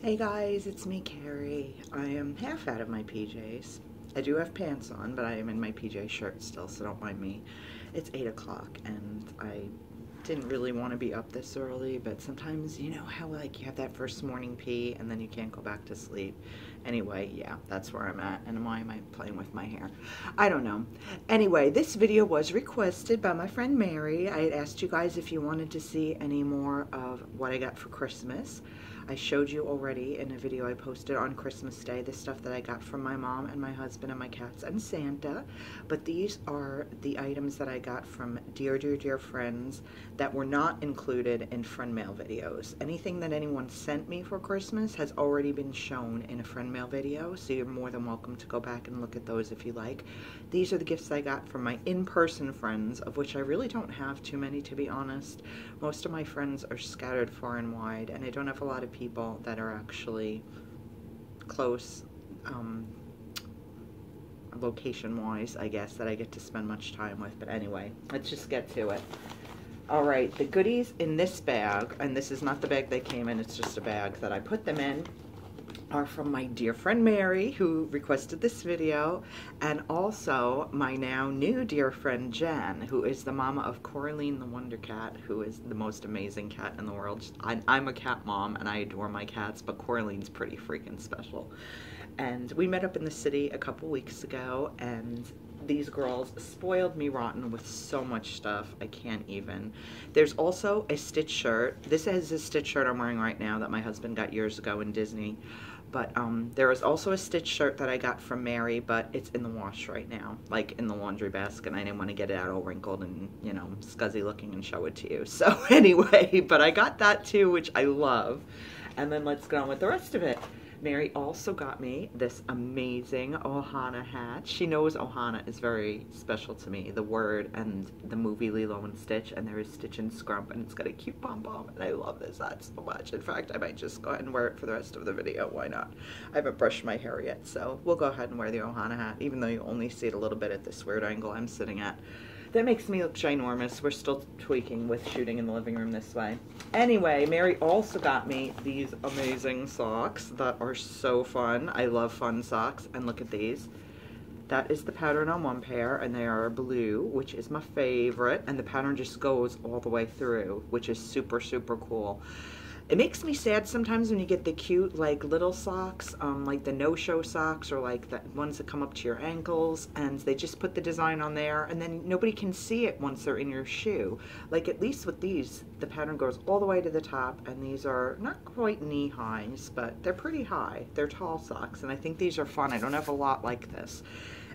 Hey guys, it's me, Carrie. I am half out of my PJs. I do have pants on, but I am in my PJ shirt still, so don't mind me. It's 8 o'clock, and I didn't really want to be up this early, but sometimes you know how like you have that first morning pee and then you can't go back to sleep. Anyway, yeah, that's where I'm at. And why am I playing with my hair? I don't know. Anyway, this video was requested by my friend Mary. I had asked you guys if you wanted to see any more of what I got for Christmas. I showed you already in a video I posted on Christmas Day the stuff that I got from my mom and my husband and my cats and Santa, but these are the items that I got from dear, dear, dear friends that were not included in friend mail videos. Anything that anyone sent me for Christmas has already been shown in a friend mail video, so you're more than welcome to go back and look at those if you like. These are the gifts I got from my in-person friends, of which I really don't have too many, to be honest. Most of my friends are scattered far and wide, and I don't have a lot of people that are actually close location-wise, I guess, that I get to spend much time with. But anyway, let's just get to it. All right, the goodies in this bag, and this is not the bag they came in, it's just a bag that I put them in, are from my dear friend Mary, who requested this video, and also my now new dear friend Jen, who is the mama of Coraline the Wonder Cat, who is the most amazing cat in the world. I'm a cat mom and I adore my cats, but Coraline's pretty freaking special. And we met up in the city a couple weeks ago, and these girls spoiled me rotten with so much stuff. I can't even. There's also a Stitch shirt. This is a Stitch shirt I'm wearing right now that my husband got years ago in Disney. But there is also a Stitch shirt that I got from Mary, but it's in the wash right now, like in the laundry basket, and I didn't want to get it out all wrinkled and, you know, scuzzy looking and show it to you. So anyway, but I got that too, which I love. And then let's get on with the rest of it. Mary also got me this amazing Ohana hat. She knows Ohana is very special to me, the word and the movie Lilo and Stitch, and there is Stitch and Scrump, and it's got a cute pom-pom, and I love this hat so much. In fact, I might just go ahead and wear it for the rest of the video. Why not? I haven't brushed my hair yet, so we'll go ahead and wear the Ohana hat, even though you only see it a little bit at this weird angle I'm sitting at. That makes me look ginormous. We're still tweaking with shooting in the living room this way. Anyway, Mary also got me these amazing socks that are so fun. I love fun socks. And look at these. That is the pattern on one pair, and they are blue, which is my favorite. And the pattern just goes all the way through, which is super, super cool. It makes me sad sometimes when you get the cute, like, little socks, like the no-show socks, or like the ones that come up to your ankles, and they just put the design on there, and then nobody can see it once they're in your shoe. Like, at least with these, the pattern goes all the way to the top, and these are not quite knee-highs, but they're pretty high. They're tall socks, and I think these are fun. I don't have a lot like this.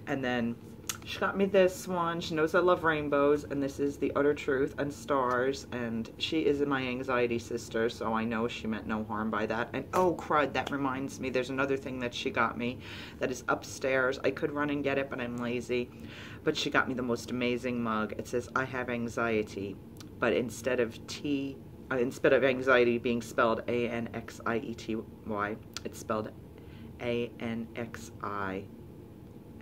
And then she got me this one. She knows I love rainbows, and this is The Utter Truth and Stars, and she is my anxiety sister, so I know she meant no harm by that. And oh crud, that reminds me, there's another thing that she got me that is upstairs. I could run and get it, but I'm lazy. But she got me the most amazing mug. It says, I have anxiety, but instead of anxiety being spelled A-N-X-I-E-T-Y, it's spelled A-N-X-I.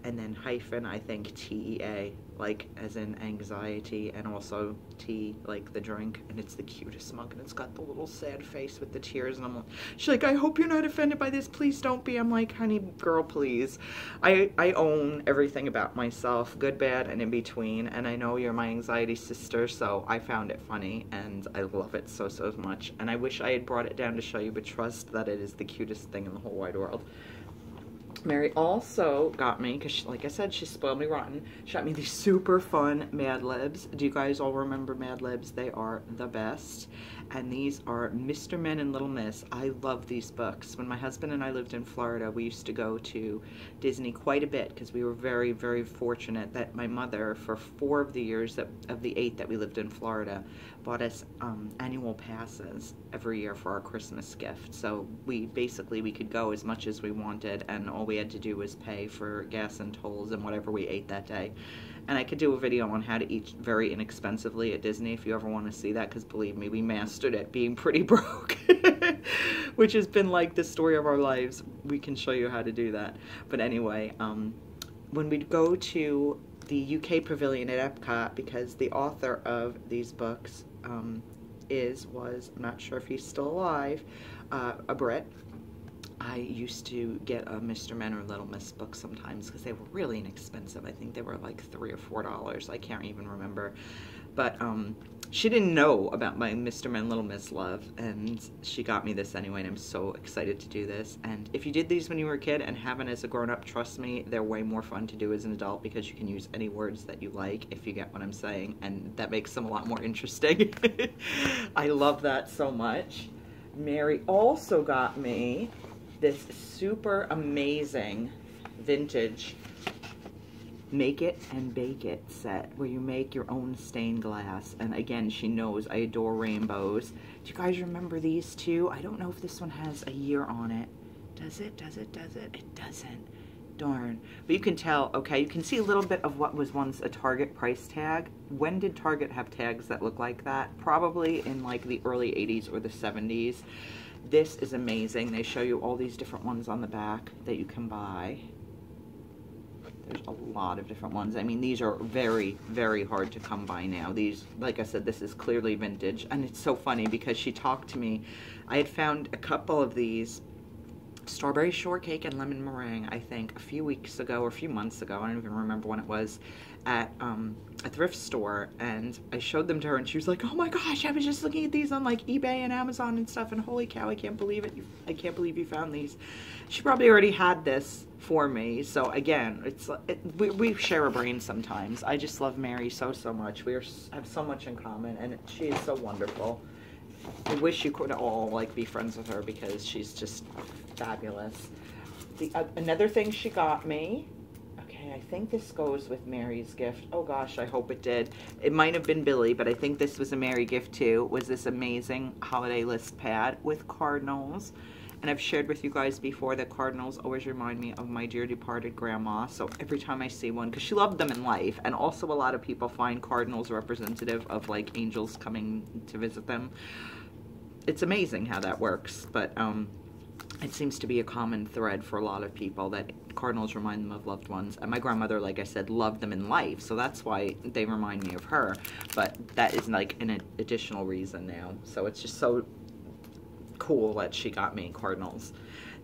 And then hyphen, I think, T-E-A, like as in anxiety, and also tea, like the drink. And it's the cutest mug, and it's got the little sad face with the tears, and I'm like, she's like, I hope you're not offended by this, please don't be. I'm like, honey, girl, please. I own everything about myself, good, bad, and in between, and I know you're my anxiety sister, so I found it funny, and I love it so, so much. And I wish I had brought it down to show you, but trust that it is the cutest thing in the whole wide world. Mary also got me, because like I said, she spoiled me rotten, she got me these super fun Mad Libs. Do you guys all remember Mad Libs? They are the best. And these are Mr. Men and Little Miss. I love these books. When my husband and I lived in Florida, we used to go to Disney quite a bit, because we were very, very fortunate that my mother, for 4 of the years of the 8 that we lived in Florida, bought us annual passes every year for our Christmas gift. So we could go as much as we wanted, and all we had to do was pay for gas and tolls and whatever we ate that day. And I could do a video on how to eat very inexpensively at Disney if you ever want to see that, because believe me, we mastered it being pretty broke, which has been like the story of our lives. We can show you how to do that. But anyway, when we'd go to the UK Pavilion at Epcot, because the author of these books was, I'm not sure if he's still alive, a Brit, I used to get a Mr. Men or Little Miss book sometimes because they were really inexpensive. I think they were like $3 or $4. I can't even remember. But she didn't know about my Mr. Men Little Miss love, and she got me this anyway, and I'm so excited to do this. And if you did these when you were a kid and haven't as a grown-up, trust me, they're way more fun to do as an adult because you can use any words that you like, if you get what I'm saying, and that makes them a lot more interesting. I love that so much. Mary also got me this super amazing vintage Make It and Bake It set where you make your own stained glass. And again, she knows I adore rainbows. Do you guys remember these two? I don't know if this one has a year on it. Does it? Does it? Does it? It doesn't. Darn. But you can tell, okay, you can see a little bit of what was once a Target price tag. When did Target have tags that look like that? Probably in like the early 80s or the 70s. This is amazing. They show you all these different ones on the back that you can buy. There's a lot of different ones. I mean, these are very, very hard to come by now. These, like I said, this is clearly vintage. And it's so funny because she talked to me. I had found a couple of these strawberry shortcake and lemon meringue, I think, a few weeks ago or a few months ago. I don't even remember when it was, at a thrift store, and I showed them to her, and she was like, "Oh my gosh, I was just looking at these on like eBay and Amazon and stuff, and holy cow, I can't believe it! I can't believe you found these." She probably already had this for me, so again, we share a brain sometimes. I just love Mary so much. We have so much in common, and she is so wonderful. I wish you could all like be friends with her because she's just fabulous. Another thing she got me, okay, I think this goes with Mary's gift. Oh gosh, I hope it did. It might have been Billy, but I think this was a Mary gift too, was this amazing holiday list pad with cardinals. And I've shared with you guys before that cardinals always remind me of my dear departed grandma. So every time I see one, because she loved them in life, and also a lot of people find cardinals representative of like angels coming to visit them. It's amazing how that works, but it seems to be a common thread for a lot of people that cardinals remind them of loved ones. And my grandmother, like I said, loved them in life, so that's why they remind me of her. But that is like an additional reason now. So it's just so cool that she got me cardinals.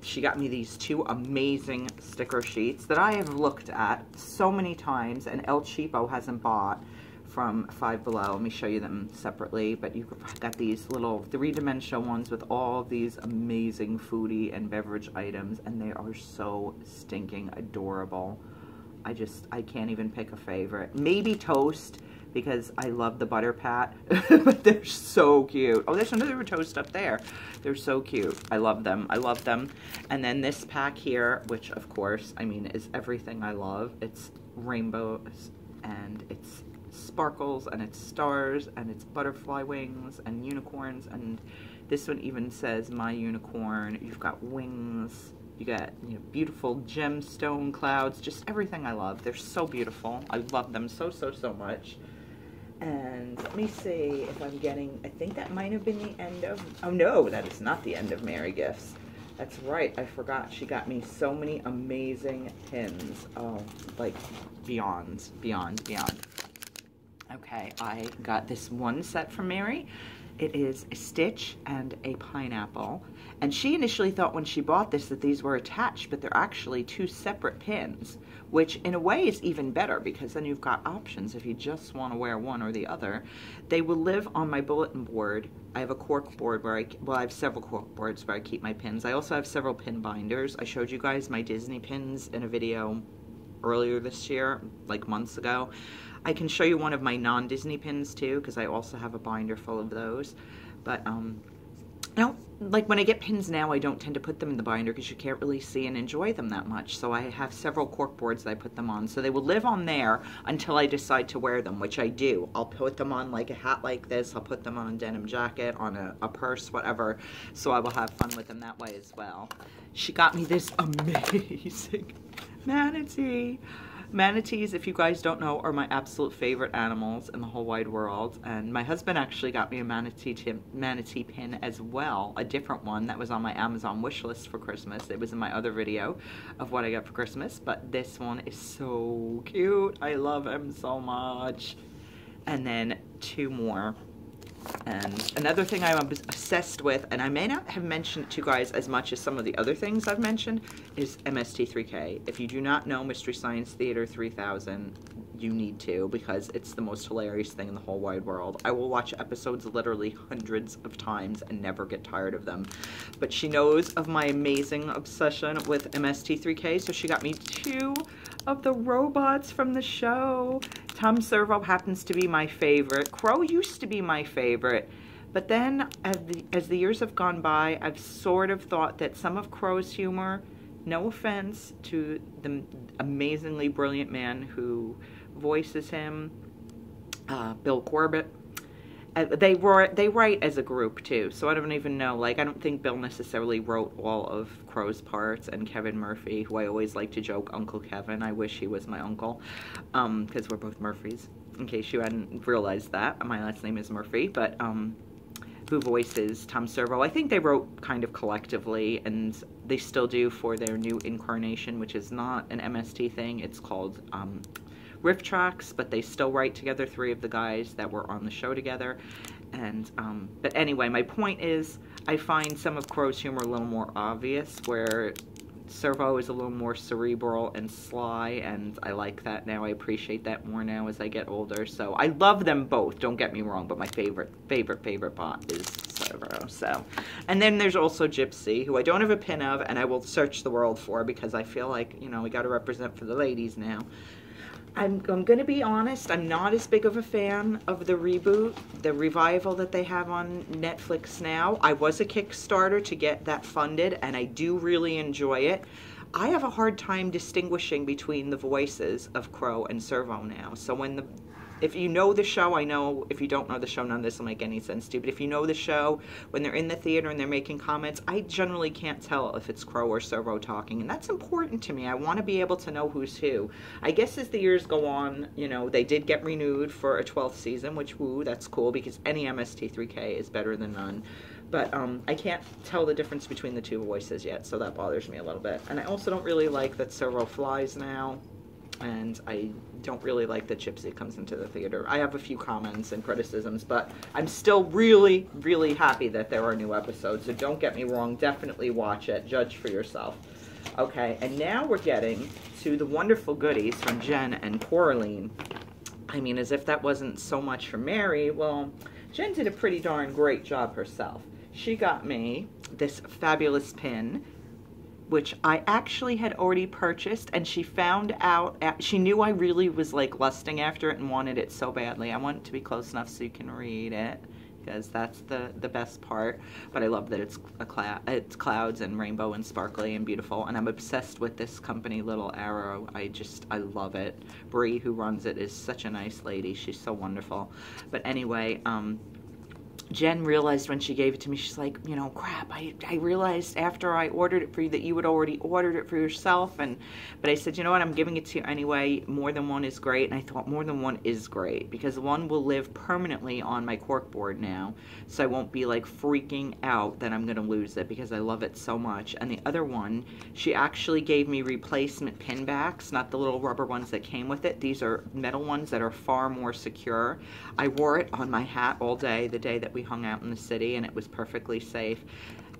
She got me these two amazing sticker sheets that I have looked at so many times, and El Cheapo hasn't bought from Five Below. Let me show you them separately, but you've got these little three-dimensional ones with all these amazing foodie and beverage items, and they are so stinking adorable. I can't even pick a favorite. Maybe toast, because I love the butter pat, but they're so cute. Oh, there's another toast up there. They're so cute. I love them. I love them. And then this pack here, which of course, I mean, is everything I love. It's rainbows, and it's sparkles, and it's stars, and it's butterfly wings, and unicorns, and this one even says my unicorn. You've got wings. You got, you know, beautiful gemstone clouds, just everything I love. They're so beautiful. I love them so much. And let me see if I'm getting, I think that might have been the end of, oh no, that is not the end of Mary gifts. That's right, I forgot. She got me so many amazing pins. Oh, like beyond. Okay, I got this one set from Mary. It is a Stitch and a pineapple. And she initially thought when she bought this that these were attached, but they're actually two separate pins, which in a way is even better because then you've got options if you just want to wear one or the other. They will live on my bulletin board. I have a cork board where I have several cork boards where I keep my pins. I also have several pin binders. I showed you guys my Disney pins in a video earlier this year, like months ago. I can show you one of my non-Disney pins too, because I also have a binder full of those. But like when I get pins now, I don't tend to put them in the binder because you can't really see and enjoy them that much. So I have several cork boards that I put them on. So they will live on there until I decide to wear them, which I do. I'll put them on like a hat like this. I'll put them on a denim jacket, on a purse, whatever. So I will have fun with them that way as well. She got me this amazing manatee. Manatees, if you guys don't know, are my absolute favorite animals in the whole wide world. And my husband actually got me a manatee pin as well, a different one that was on my Amazon wish list for Christmas. It was in my other video of what I got for Christmas, but this one is so cute. I love him so much. And then two more And another thing I'm obsessed with, and I may not have mentioned to you guys as much as some of the other things I've mentioned, is MST3K. If you do not know Mystery Science Theater 3000, you need to, because it's the most hilarious thing in the whole wide world. I will watch episodes literally hundreds of times and never get tired of them. But she knows of my amazing obsession with MST3K, so she got me 2 of the robots from the show. Tom Servo happens to be my favorite. Crow used to be my favorite. But then, as the years have gone by, I've sort of thought that some of Crow's humor, no offense to the amazingly brilliant man who voices him, Bill Corbett, they write as a group too, so I don't even know, like, I don't think Bill necessarily wrote all of Crow's parts, and Kevin Murphy, who I always like to joke, Uncle Kevin, I wish he was my uncle, because we're both Murphys, in case you hadn't realized that, my last name is Murphy, but, who voices Tom Servo, I think they wrote kind of collectively, and they still do for their new incarnation, which is not an MST thing, it's called, Riff Tracks, but they still write together, 3 of the guys that were on the show together. And but anyway, my point is, I find some of Crow's humor a little more obvious, where Servo is a little more cerebral and sly, and I like that now. I appreciate that more now as I get older. So I love them both, don't get me wrong, but my favorite bot is Servo. So, and then there's also Gypsy, who I don't have a pin of, and I will search the world for, because I feel like, you know, we got to represent for the ladies now. I'm going to be honest, I'm not as big of a fan of the reboot, the revival that they have on Netflix now. I was a Kickstarter to get that funded, and I do really enjoy it. I have a hard time distinguishing between the voices of Crow and Servo now. So if you know the show, I know if you don't know the show, none of this will make any sense to you, but if you know the show, when they're in the theater and they're making comments, I generally can't tell if it's Crow or Servo talking, and that's important to me. I want to be able to know who's who. I guess as the years go on, you know, they did get renewed for a 12th season, which, woo, that's cool, because any MST3K is better than none. But I can't tell the difference between the 2 voices yet, so that bothers me a little bit. And I also don't really like that Servo flies now. And I don't really like that Gypsy comes into the theater. I have a few comments and criticisms, but I'm still really, really happy that there are new episodes. So don't get me wrong, definitely watch it. Judge for yourself. Okay, and now we're getting to the wonderful goodies from Jen and Coraline. I mean, as if that wasn't so much for Mary. Well, Jen did a pretty darn great job herself. She got me this fabulous pin, which I actually had already purchased, and she found out, she knew I really was like lusting after it and wanted it so badly. I want it to be close enough so you can read it, because that's the best part. But I love that it's clouds and rainbow and sparkly and beautiful, and I'm obsessed with this company, Little Arrow. I love it. Bree, who runs it, is such a nice lady. She's so wonderful. But anyway, Jen realized when she gave it to me, she's like, you know, crap, I realized after I ordered it for you that you had already ordered it for yourself, but I said, you know what, I'm giving it to you anyway. More than one is great, and I thought more than one is great, because one will live permanently on my cork board now, so I won't be like freaking out that I'm going to lose it, because I love it so much. And the other one, she actually gave me replacement pin backs, not the little rubber ones that came with it. These are metal ones that are far more secure. I wore it on my hat all day, the day that we hung out in the city, and it was perfectly safe.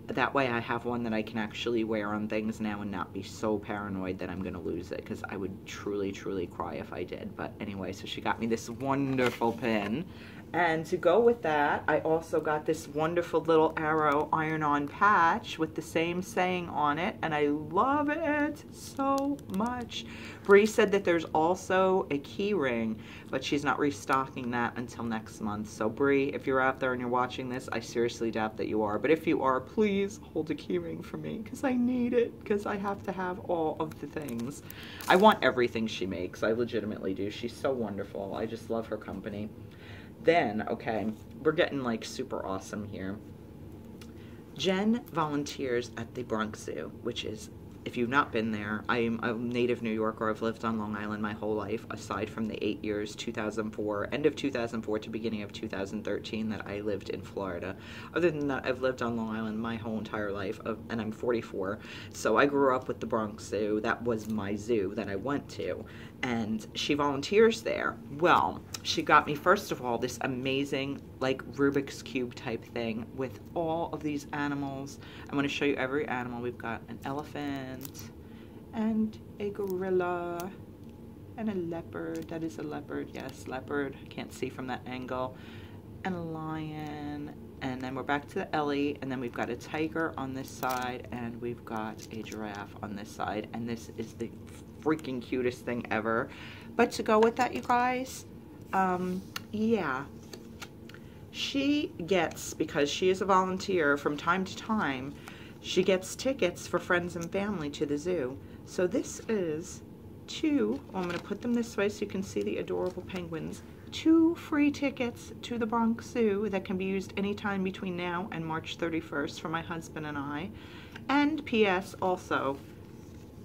That way I have one that I can actually wear on things now and not be so paranoid that I'm going to lose it, because I would truly, truly cry if I did. But anyway, so she got me this wonderful pin. And to go with that, I also got this wonderful Little Arrow iron-on patch with the same saying on it, and I love it so much. Bree said that there's also a key ring, but she's not restocking that until next month. So Bree, if you're out there and you're watching this, I seriously doubt that you are. But if you are, please hold a key ring for me, because I need it, because I have to have all of the things. I want everything she makes. I legitimately do. She's so wonderful. I just love her company. Then, okay, we're getting like super awesome here. Jen volunteers at the Bronx Zoo, which is, if you've not been there, I am a native New Yorker. I've lived on Long Island my whole life, aside from the 8 years, 2004, end of 2004 to beginning of 2013 that I lived in Florida. Other than that, I've lived on Long Island my whole entire life, and I'm 44. So I grew up with the Bronx Zoo. That was my zoo that I went to, and she volunteers there. Well, she got me, first of all, this amazing, like, Rubik's Cube type thing with all of these animals. I'm going to show you every animal. We've got an elephant and a gorilla and a leopard. That is a leopard. Yes, leopard. I can't see from that angle. And a lion. And then we're back to Ellie. And then we've got a tiger on this side. And we've got a giraffe on this side. And this is the freaking cutest thing ever. But to go with that, you guys, yeah, she gets, because she is a volunteer, from time to time, she gets tickets for friends and family to the zoo. So this is I'm going to put them this way so you can see the adorable penguins, 2 free tickets to the Bronx Zoo that can be used anytime between now and March 31st for my husband and I. And P.S. also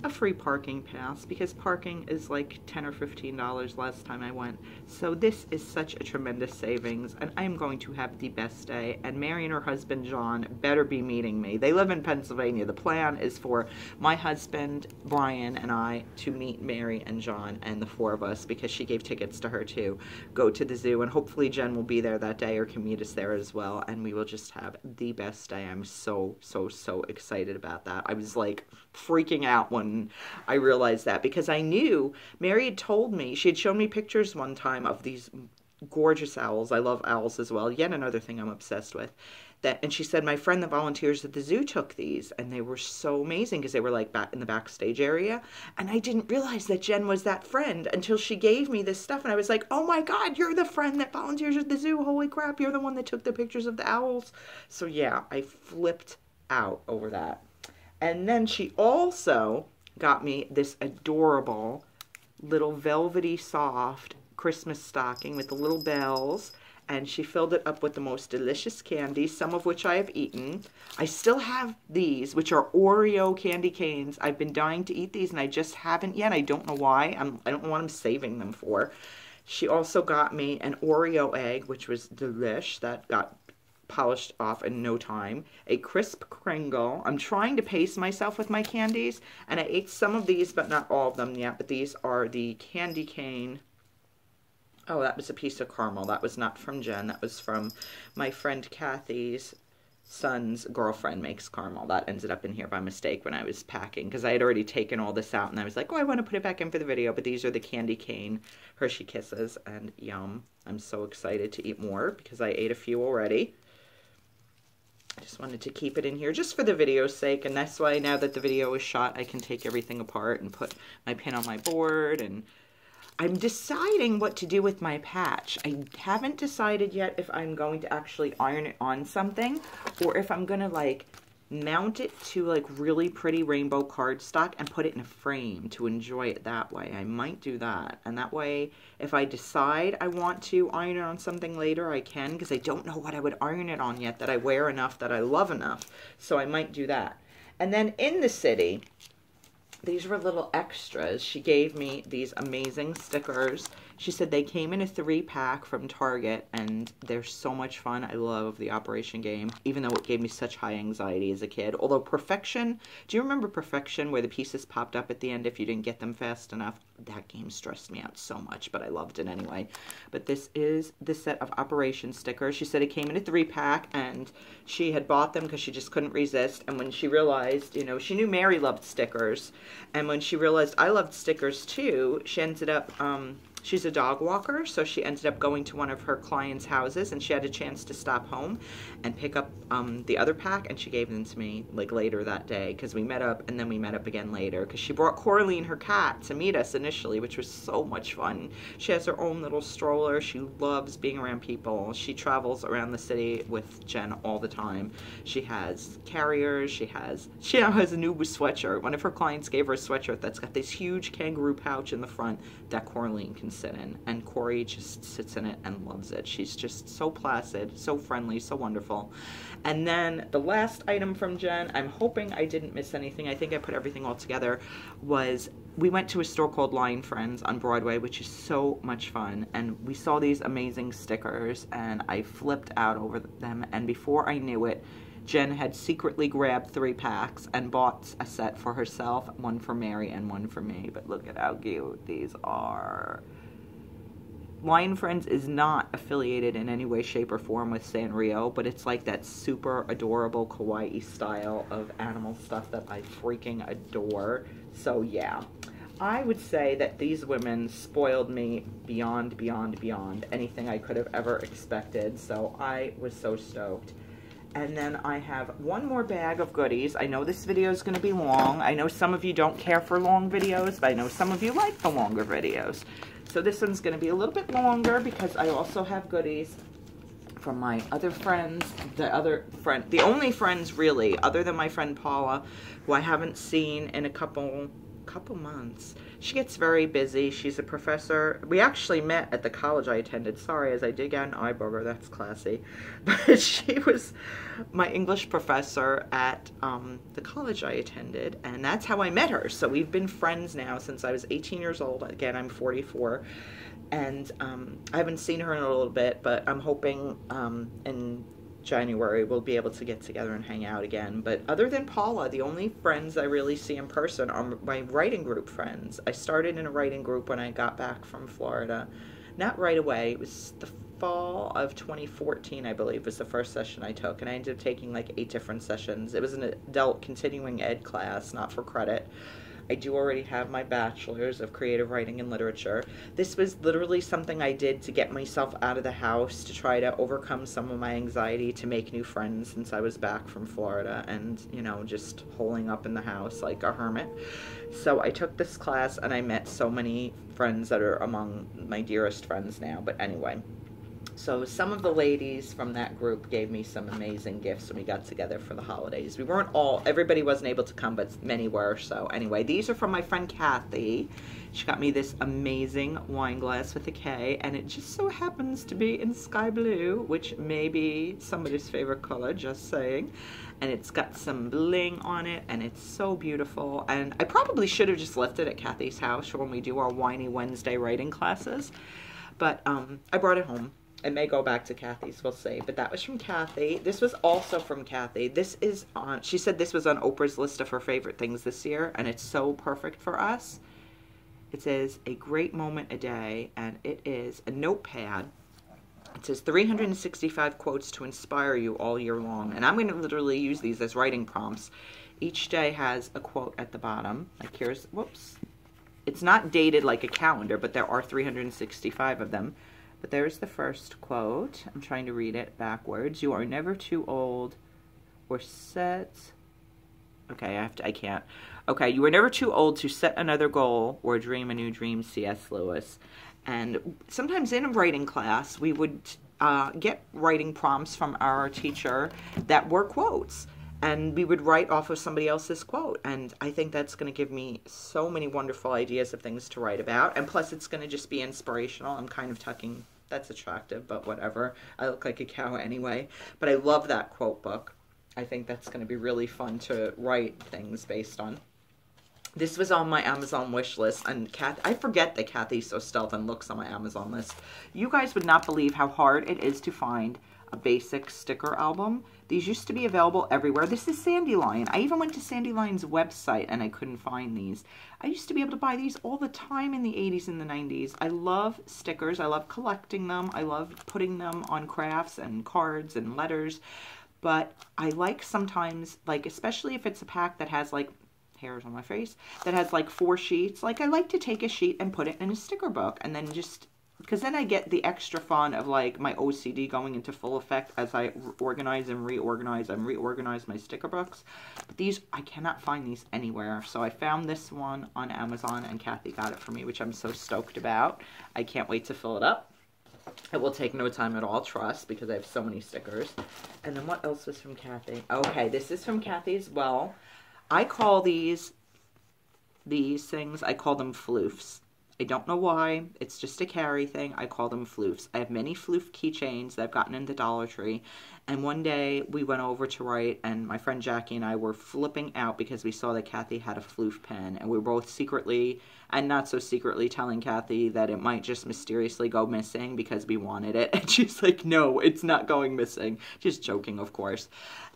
a free parking pass, because parking is like $10 or $15 last time I went. So this is such a tremendous savings, and I'm going to have the best day. And Mary and her husband John better be meeting me. They live in Pennsylvania. The plan is for my husband Brian and I to meet Mary and John and the 4 of us, because she gave tickets to her to go to the zoo, and hopefully Jen will be there that day or can meet us there as well, and we will just have the best day. I'm so excited about that. I was like freaking out when I realized that, because I knew Mary had told me, she had shown me pictures one time of these gorgeous owls. I love owls as well. Yet another thing I'm obsessed with. And she said my friend that volunteers at the zoo took these, and they were so amazing because they were like back in the backstage area. And I didn't realize that Jen was that friend until she gave me this stuff, and I was like, oh my God, you're the friend that volunteers at the zoo. Holy crap, you're the one that took the pictures of the owls. So yeah, I flipped out over that. And then she also got me this adorable little velvety soft Christmas stocking with the little bells, and she filled it up with the most delicious candies, some of which I have eaten. I still have these, which are Oreo candy canes. I've been dying to eat these, and I just haven't yet. I don't know why. I don't know what I'm saving them for. She also got me an Oreo egg, which was delish. That got polished off in no time. A crisp Kringle. I'm trying to pace myself with my candies, and I ate some of these, but not all of them yet. But these are the candy cane. Oh, that was a piece of caramel. That was not from Jen. That was from my friend Kathy's son's girlfriend makes caramel. That ended up in here by mistake when I was packing, because I had already taken all this out, and I was like, oh, I want to put it back in for the video. But these are the candy cane Hershey Kisses, and yum. I'm so excited to eat more because I ate a few already. I just wanted to keep it in here just for the video's sake, and that's why now that the video is shot, I can take everything apart and put my pin on my board. And I'm deciding what to do with my patch. I haven't decided yet if I'm going to actually iron it on something, or if I'm going to like mount it to like really pretty rainbow cardstock and put it in a frame to enjoy it that way. I might do that, and that way if I decide I want to iron it on something later, I can, because I don't know what I would iron it on yet that I wear enough, that I love enough. So I might do that. And then in the city, these were little extras. She gave me these amazing stickers. She said they came in a 3-pack from Target, and they're so much fun. I love the Operation game, even though it gave me such high anxiety as a kid. Although Perfection, do you remember Perfection, where the pieces popped up at the end if you didn't get them fast enough? That game stressed me out so much, but I loved it anyway. But this is the set of Operation stickers. She said it came in a 3-pack, and she had bought them because she just couldn't resist. And when she realized, you know, she knew Mary loved stickers, and when she realized I loved stickers too, she ended up, she's a dog walker, so she ended up going to one of her clients' houses, and she had a chance to stop home and pick up the other pack, and she gave them to me like later that day, because we met up, and then we met up again later, because she brought Coraline, her cat, to meet us initially, which was so much fun. She has her own little stroller. She loves being around people. She travels around the city with Jen all the time. She has carriers. She now has a new sweatshirt. One of her clients gave her a sweatshirt that's got this huge kangaroo pouch in the front that Coraline can sit in, and Corey just sits in it and loves it. She's just so placid, so friendly, so wonderful. And then the last item from Jen, I'm hoping I didn't miss anything, I think I put everything all together, was we went to a store called Lion Friends on Broadway, which is so much fun, and we saw these amazing stickers, and I flipped out over them, and before I knew it, Jen had secretly grabbed 3 packs and bought a set for herself, one for Mary and one for me. But look at how cute these are. Wine Friends is not affiliated in any way, shape, or form with Sanrio, but it's like that super adorable kawaii style of animal stuff that I freaking adore. So yeah, I would say that these women spoiled me beyond anything I could have ever expected. So I was so stoked. And then I have one more bag of goodies. I know this video is going to be long. I know some of you don't care for long videos, but I know some of you like the longer videos. So this one's going to be a little bit longer because I also have goodies from my other friends, the only friends really, other than my friend Paula, who I haven't seen in a couple months. She gets very busy. She's a professor. We actually met at the college I attended. Sorry, as I did get an eye booger. That's classy. But she was my English professor at the college I attended, and that's how I met her. So we've been friends now since I was 18 years old. Again, I'm 44. And I haven't seen her in a little bit, but I'm hoping in January we'll be able to get together and hang out again. But other than Paula, the only friends I really see in person are my writing group friends. I started in a writing group when I got back from Florida. Not right away. It was the fall of 2014, I believe, was the first session I took. And I ended up taking like 8 different sessions. It was an adult continuing ed class, not for credit. I do already have my bachelor's of creative writing and literature. This was literally something I did to get myself out of the house, to try to overcome some of my anxiety, to make new friends since I was back from Florida and, you know, just holing up in the house like a hermit. So I took this class and I met so many friends that are among my dearest friends now. But anyway, so some of the ladies from that group gave me some amazing gifts when we got together for the holidays. We weren't all, everybody wasn't able to come, but many were. So anyway, these are from my friend Kathy. She got me this amazing wine glass with a K, and it just so happens to be in sky blue, which may be somebody's favorite color, just saying. And it's got some bling on it, and it's so beautiful. And I probably should have just left it at Kathy's house for when we do our Whiny Wednesday writing classes. But I brought it home. It may go back to Kathy's, we'll see. But that was from Kathy. This was also from Kathy. This is on, she said this was on Oprah's list of her favorite things this year, and it's so perfect for us. It says, a great moment a day, and it is a notepad. It says 365 quotes to inspire you all year long. And I'm going to literally use these as writing prompts. Each day has a quote at the bottom. Like here's, whoops. It's not dated like a calendar, but there are 365 of them. But there's the first quote. I'm trying to read it backwards. You are never too old or set. Okay, I can't. Okay, you are never too old to set another goal or dream a new dream, C.S. Lewis. And sometimes in a writing class, we would get writing prompts from our teacher that were quotes. And we would write off of somebody else's quote. And I think that's going to give me so many wonderful ideas of things to write about. And plus, it's going to just be inspirational. I'm kind of tucking, that's attractive, but whatever. I look like a cow anyway. But I love that quote book. I think that's going to be really fun to write things based on. This was on my Amazon wish list, and I forget that Kathy so stealth and looks on my Amazon list. You guys would not believe how hard it is to find a basic sticker album. These used to be available everywhere. This is Sandylion. I even went to Sandylion's website and I couldn't find these. I used to be able to buy these all the time in the 80s and the 90s. I love stickers. I love collecting them. I love putting them on crafts and cards and letters. But I like sometimes, like especially if it's a pack that has like hairs on my face, that has like 4 sheets, like I like to take a sheet and put it in a sticker book, and then just, because then I get the extra fun of like my OCD going into full effect as I organize and reorganize my sticker books. But these, I cannot find these anywhere, so I found this one on Amazon and Kathy got it for me, which I'm so stoked about. I can't wait to fill it up. It will take no time at all, trust, because I have so many stickers. And then what else was from Kathy? Okay, this is from Kathy as well. I call these things, I call them floofs. I don't know why. It's just a carry thing. I call them floofs. I have many floof keychains that I've gotten in the Dollar Tree. And one day we went over to write, and my friend Jackie and I were flipping out because we saw that Kathy had a floof pen. And we were both secretly and not so secretly telling Kathy that it might just mysteriously go missing because we wanted it. And she's like, no, it's not going missing. Just joking, of course.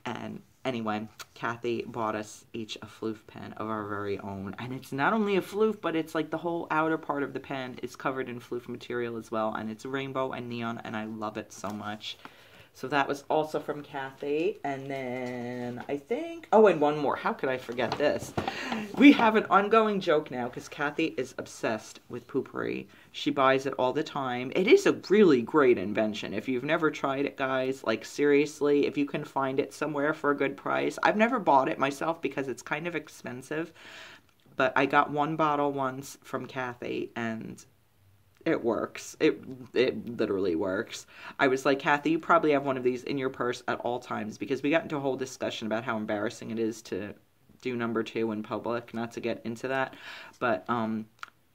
And Anyway, Kathy bought us each a floof pen of our very own. And it's not only a floof, but it's like the whole outer part of the pen is covered in floof material as well. And it's rainbow and neon, and I love it so much. So that was also from Kathy. And then I think, oh, and one more. How could I forget this? We have an ongoing joke now because Kathy is obsessed with Poopery. She buys it all the time. It is a really great invention. If you've never tried it, guys, like seriously, if you can find it somewhere for a good price. I've never bought it myself because it's kind of expensive. But I got one bottle once from Kathy, and it works. It literally works. I was like, Kathy, you probably have one of these in your purse at all times, because we got into a whole discussion about how embarrassing it is to do number 2 in public. Not to get into that, but I'm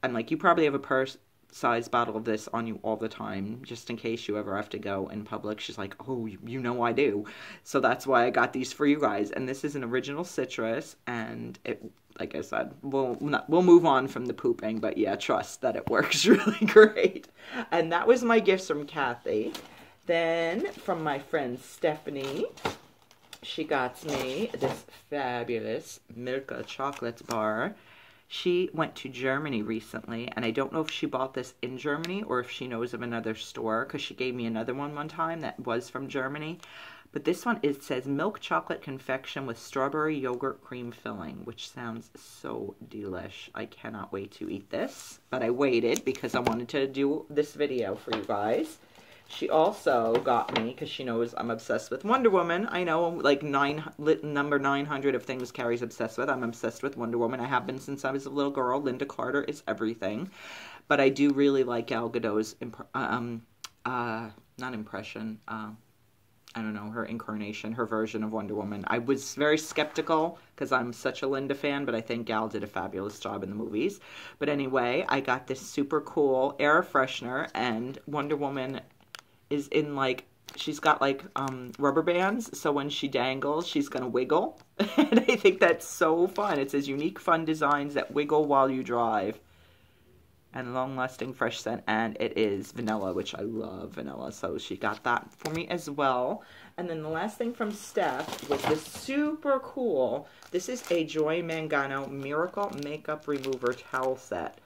like, you probably have a purse size bottle of this on you all the time, just in case you ever have to go in public. She's like, oh, you know I do. So that's why I got these for you guys. And this is an original citrus, and it, like I said, we'll move on from the pooping, but yeah, trust that it works really great. And that was my gifts from Kathy. Then from my friend Stephanie, she got me this fabulous Milka chocolate bar. She went to Germany recently, and I don't know if she bought this in Germany or if she knows of another store, because she gave me another one time that was from Germany. But this one, it says milk chocolate confection with strawberry yogurt cream filling, which sounds so delish. I cannot wait to eat this. But I waited because I wanted to do this video for you guys. She also got me, because she knows I'm obsessed with Wonder Woman. I know, like, number 900 of things Carrie's obsessed with. I'm obsessed with Wonder Woman. I have been since I was a little girl. Linda Carter is everything. But I do really like Gal Gadot's, not impression, I don't know, her incarnation, her version of Wonder Woman. I was very skeptical because I'm such a Linda fan, but I think Gal did a fabulous job in the movies. But anyway, I got this super cool air freshener, and Wonder Woman is in, like, she's got, like, rubber bands, so when she dangles, she's gonna wiggle. And I think that's so fun. It says unique fun designs that wiggle while you drive. And long-lasting fresh scent, and it is vanilla, which I love vanilla, so she got that for me as well. And then the last thing from Steph was this super cool, this is a Joy Mangano Miracle Makeup Remover Towel Set.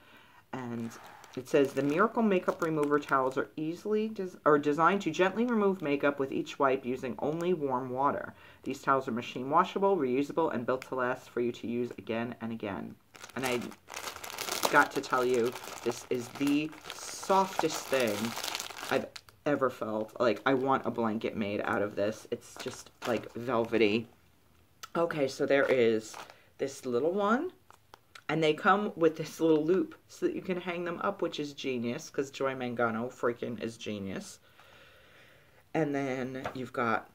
And it says the Miracle Makeup Remover towels are designed to gently remove makeup with each wipe using only warm water. These towels are machine washable, reusable, and built to last for you to use again and again. And I got to tell you, this is the softest thing I've ever felt. Like, I want a blanket made out of this. It's just like velvety. Okay, so there is this little one, and they come with this little loop so that you can hang them up, which is genius, because Joy Mangano freaking is genius. And then you've got,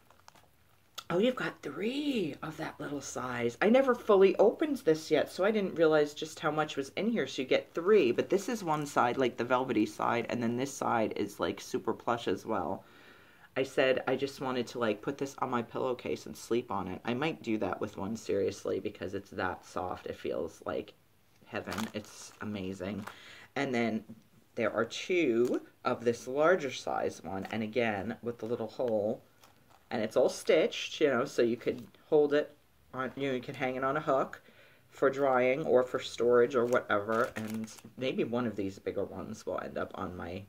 oh, you've got 3 of that little size. I never fully opened this yet, so I didn't realize just how much was in here. So you get 3, but this is one side, like the velvety side, and then this side is like super plush as well. I said I just wanted to, like, put this on my pillowcase and sleep on it. I might do that with one, seriously, because it's that soft. It feels like heaven. It's amazing. And then there are 2 of this larger size one, and again, with the little hole. And it's all stitched, you know, so you could hold it on, you know, you can hang it on a hook for drying or for storage or whatever. And maybe one of these bigger ones will end up on my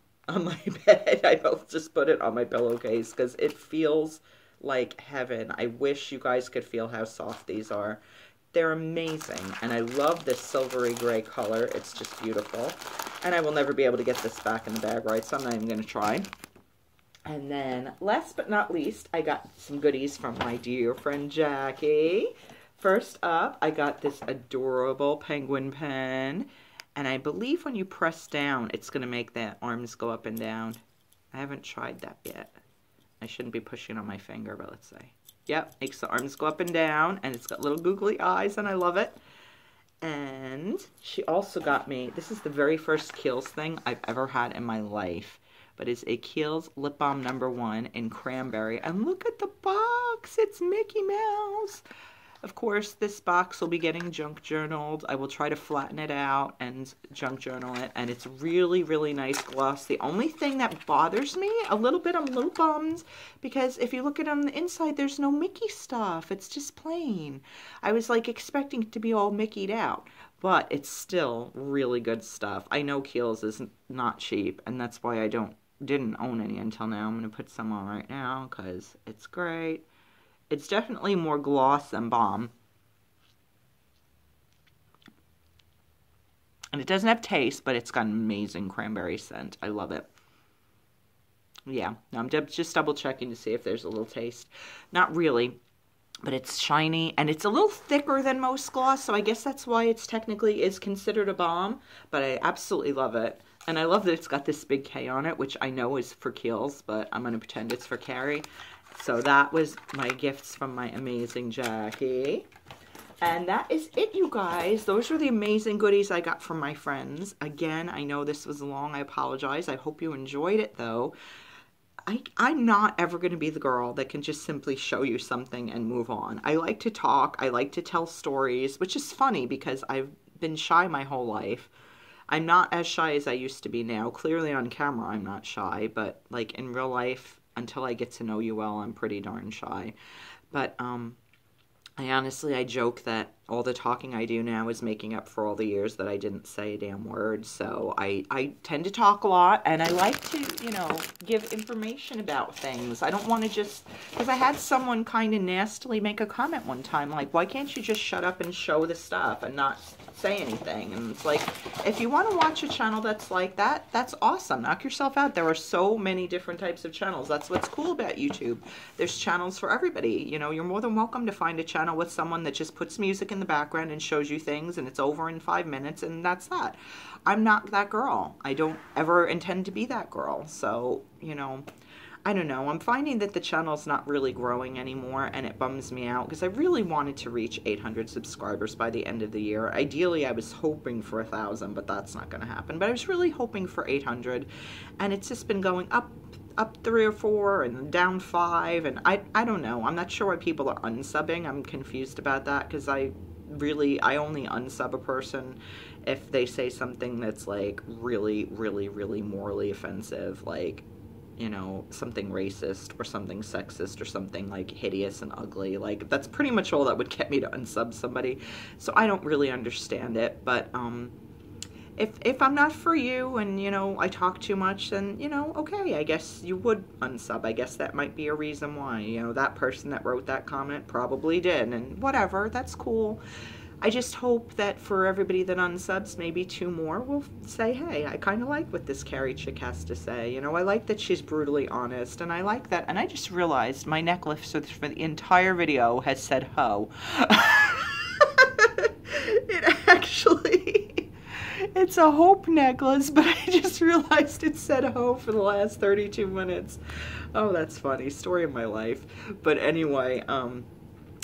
bed. I will just put it on my pillowcase because it feels like heaven. I wish you guys could feel how soft these are. They're amazing, and I love this silvery gray color. It's just beautiful. And I will never be able to get this back in the bag, right? So I'm not even going to try. And then, last but not least, I got some goodies from my dear friend Jackie. First up, I got this adorable penguin pen. And I believe when you press down, it's going to make the arms go up and down. I haven't tried that yet. I shouldn't be pushing on my finger, but let's see. Yep, makes the arms go up and down, and it's got little googly eyes, and I love it. And she also got me, this is the very first Kiehl's thing I've ever had in my life. But it's a Kiehl's Lip Balm #1 in cranberry. And look at the box. It's Mickey Mouse. Of course, this box will be getting junk journaled. I will try to flatten it out and junk journal it, and it's really, really nice gloss. The only thing that bothers me a little bit, I'm a little bummed, because if you look at it on the inside, there's no Mickey stuff. It's just plain. I was like expecting it to be all Mickeyed out, but it's still really good stuff. I know Kiehl's is not cheap, and that's why I didn't own any until now. I'm going to put some on right now because it's great. It's definitely more gloss than balm. And it doesn't have taste, but it's got an amazing cranberry scent. I love it. Yeah, I'm just double checking to see if there's a little taste. Not really, but it's shiny and it's a little thicker than most gloss, so I guess that's why it's technically is considered a balm, but I absolutely love it. And I love that it's got this big K on it, which I know is for Kiehl's, but I'm going to pretend it's for Carrie. So that was my gifts from my amazing Jackie. And that is it, you guys. Those are the amazing goodies I got from my friends. Again, I know this was long. I apologize. I hope you enjoyed it, though. I'm not ever going to be the girl that can just simply show you something and move on. I like to talk. I like to tell stories, which is funny because I've been shy my whole life. I'm not as shy as I used to be now. Clearly on camera, I'm not shy, but like in real life, until I get to know you well, I'm pretty darn shy. But I joke that all the talking I do now is making up for all the years that I didn't say a damn word. So I tend to talk a lot, and I like to, you know, give information about things. I don't want to just, because I had someone kind of nastily make a comment one time, like, why can't you just shut up and show the stuff and not say anything? And it's like, if you want to watch a channel that's like that, that's awesome. Knock yourself out. There are so many different types of channels. That's what's cool about YouTube. There's channels for everybody. You know, you're more than welcome to find a channel with someone that just puts music in the background and shows you things and it's over in 5 minutes and that's that. I'm not that girl. I don't ever intend to be that girl. So, you know, I don't know. I'm finding that the channel's not really growing anymore, and it bums me out because I really wanted to reach 800 subscribers by the end of the year. Ideally, I was hoping for 1,000, but that's not going to happen. But I was really hoping for 800, and it's just been going up 3 or 4 and down 5, and I don't know. I'm not sure why people are unsubbing. I'm confused about that because I only unsub a person if they say something that's like really, really, really morally offensive, like, you know, something racist or something sexist or something like hideous and ugly. Like, that's pretty much all that would get me to unsub somebody. So I don't really understand it, but if I'm not for you and, you know, I talk too much, then, you know, okay, I guess you would unsub. I guess that might be a reason why. You know, that person that wrote that comment probably did, and whatever, that's cool. I just hope that for everybody that unsubs, maybe 2 more will say, hey, I kind of like what this Carrie chick has to say. You know, I like that she's brutally honest, and I like that. And I just realized my necklace for the entire video has said ho. It actually, it's a hope necklace, but I just realized it said ho for the last 32 minutes. Oh, that's funny. Story of my life. But anyway,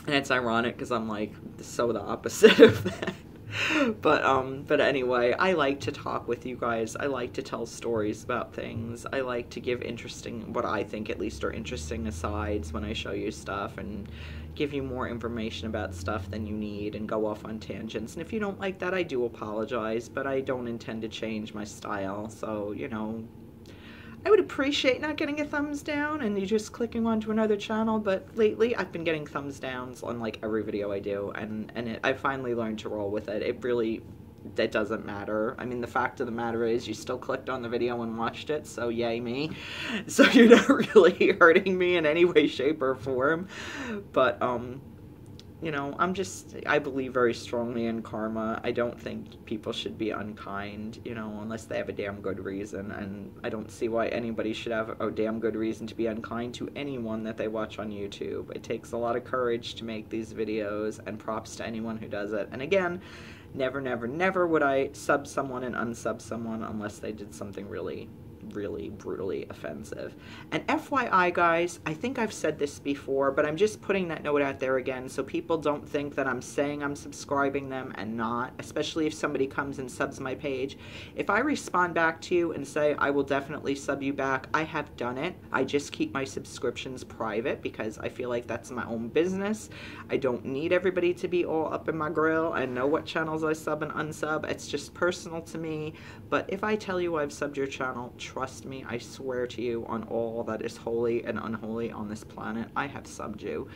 and it's ironic because I'm like so the opposite of that. But anyway, I like to talk with you guys. I like to tell stories about things. I like to give interesting, what I think at least are interesting asides when I show you stuff and give you more information about stuff than you need and go off on tangents. And if you don't like that, I do apologize, but I don't intend to change my style. So, you know, I would appreciate not getting a thumbs down and you just clicking onto another channel, but lately I've been getting thumbs downs on like every video I do, and I finally learned to roll with it. That doesn't matter. I mean, the fact of the matter is you still clicked on the video and watched it, so yay me. So you're not really hurting me in any way, shape, or form. But, you know, I believe very strongly in karma. I don't think people should be unkind, you know, unless they have a damn good reason. And I don't see why anybody should have a damn good reason to be unkind to anyone that they watch on YouTube. It takes a lot of courage to make these videos, and props to anyone who does it. And again, never, never, never would I sub someone and unsub someone unless they did something really really brutally offensive. And FYI, guys, I think I've said this before, but I'm just putting that note out there again so people don't think that I'm saying I'm subscribing them and not, especially if somebody comes and subs my page. If I respond back to you and say I will definitely sub you back, I have done it. I just keep my subscriptions private because I feel like that's my own business. I don't need everybody to be all up in my grill and know what channels I sub and unsub. It's just personal to me. But if I tell you I've subbed your channel, trust me, I swear to you on all that is holy and unholy on this planet, I have subbed you.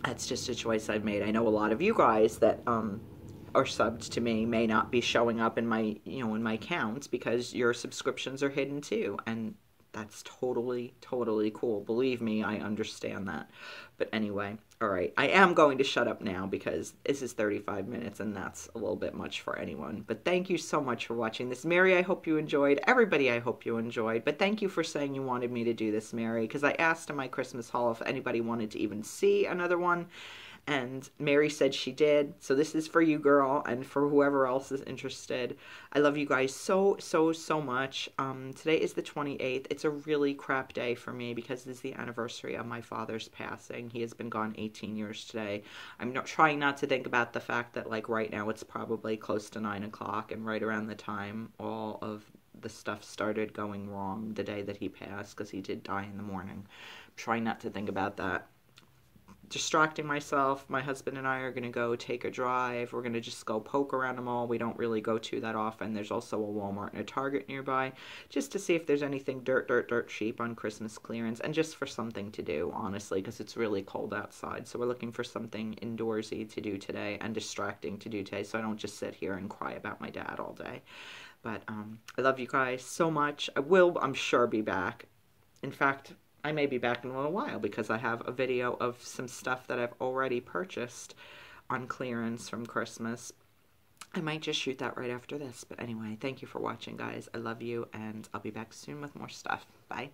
That's just a choice I've made. I know a lot of you guys that are subbed to me may not be showing up in my, in my accounts because your subscriptions are hidden too, and that's totally cool. Believe me, I understand that. But anyway, all right, I am going to shut up now because this is 35 minutes and that's a little bit much for anyone. But thank you so much for watching this. Mary, I hope you enjoyed. Everybody, I hope you enjoyed. But thank you for saying you wanted me to do this, Mary, because I asked in my Christmas haul if anybody wanted to even see another one. And Mary said she did. So this is for you, girl, and for whoever else is interested. I love you guys so much. Today is the 28th. It's a really crap day for me because it's the anniversary of my father's passing. He has been gone 18 years today. I'm trying not to think about the fact that, like, right now it's probably close to 9 o'clock, and right around the time all of the stuff started going wrong the day that he passed, because he did die in the morning. I'm trying not to think about that. Distracting myself. My husband and I are going to go take a drive. We're going to just go poke around the mall. We don't really go to that often. There's also a Walmart and a Target nearby, just to see if there's anything dirt cheap on Christmas clearance, and just for something to do, honestly, because it's really cold outside. So we're looking for something indoorsy to do today and distracting to do today, so I don't just sit here and cry about my dad all day. But I love you guys so much. I will, I'm sure, be back. In fact, I may be back in a little while because I have a video of some stuff that I've already purchased on clearance from Christmas. I might just shoot that right after this. But anyway, thank you for watching, guys. I love you, and I'll be back soon with more stuff. Bye.